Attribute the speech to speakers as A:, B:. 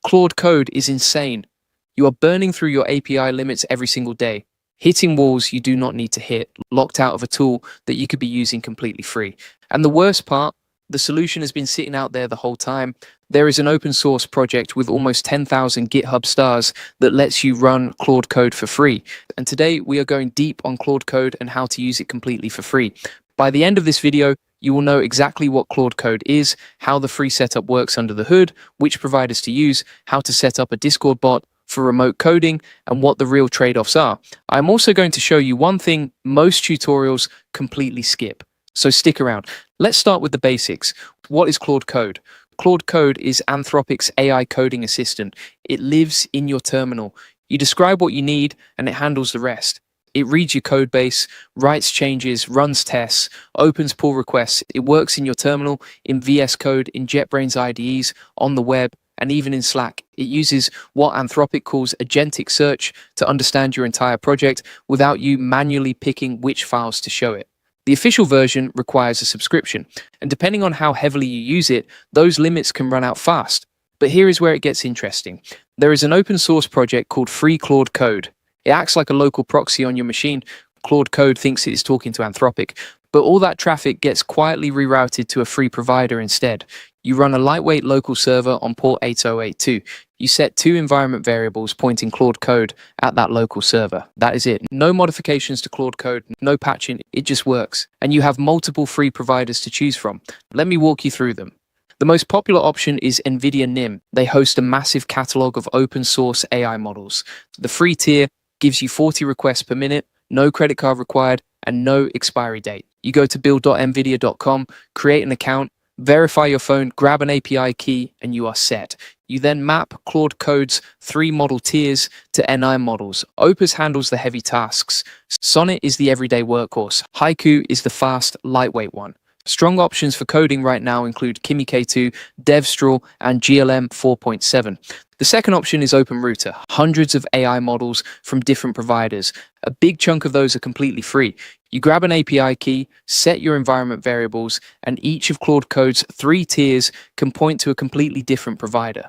A: Claude Code is insane. You are burning through your API limits every single day, hitting walls you do not need to hit, locked out of a tool that you could be using completely free. And the worst part, the solution has been sitting out there the whole time. There is an open source project with almost 10,000 GitHub stars that lets you run Claude Code for free. And today we are going deep on Claude Code and how to use it completely for free. By the end of this video, you will know exactly what Claude Code is, how the free setup works under the hood, which providers to use, how to set up a Discord bot for remote coding, and what the real trade-offs are. I'm also going to show you one thing most tutorials completely skip. So stick around. Let's start with the basics. What is Claude Code? Claude Code is Anthropic's AI coding assistant. It lives in your terminal. You describe what you need, and it handles the rest. It reads your code base, writes changes, runs tests, opens pull requests. It works in your terminal, in VS Code, in JetBrains IDEs, on the web, and even in Slack. It uses what Anthropic calls agentic search to understand your entire project without you manually picking which files to show it. The official version requires a subscription, and depending on how heavily you use it, those limits can run out fast. But here is where it gets interesting. There is an open source project called Free Claude Code. It acts like a local proxy on your machine. Claude Code thinks it is talking to Anthropic, but all that traffic gets quietly rerouted to a free provider instead. You run a lightweight local server on port 8082. You set 2 environment variables pointing Claude Code at that local server. That is it. No modifications to Claude Code, no patching, it just works. And you have multiple free providers to choose from. Let me walk you through them. The most popular option is NVIDIA NIM. They host a massive catalog of open source AI models. The free tier gives you 40 requests per minute, no credit card required, and no expiry date. You go to build.nvidia.com, create an account, verify your phone, grab an API key, and you are set. You then map Claude Code's 3 model tiers to NI models. Opus handles the heavy tasks. Sonnet is the everyday workhorse. Haiku is the fast, lightweight one. Strong options for coding right now include Kimi K2, DevStraw, and GLM 4.7. The second option is OpenRouter, hundreds of AI models from different providers. A big chunk of those are completely free. You grab an API key, set your environment variables, and each of Claude Code's 3 tiers can point to a completely different provider.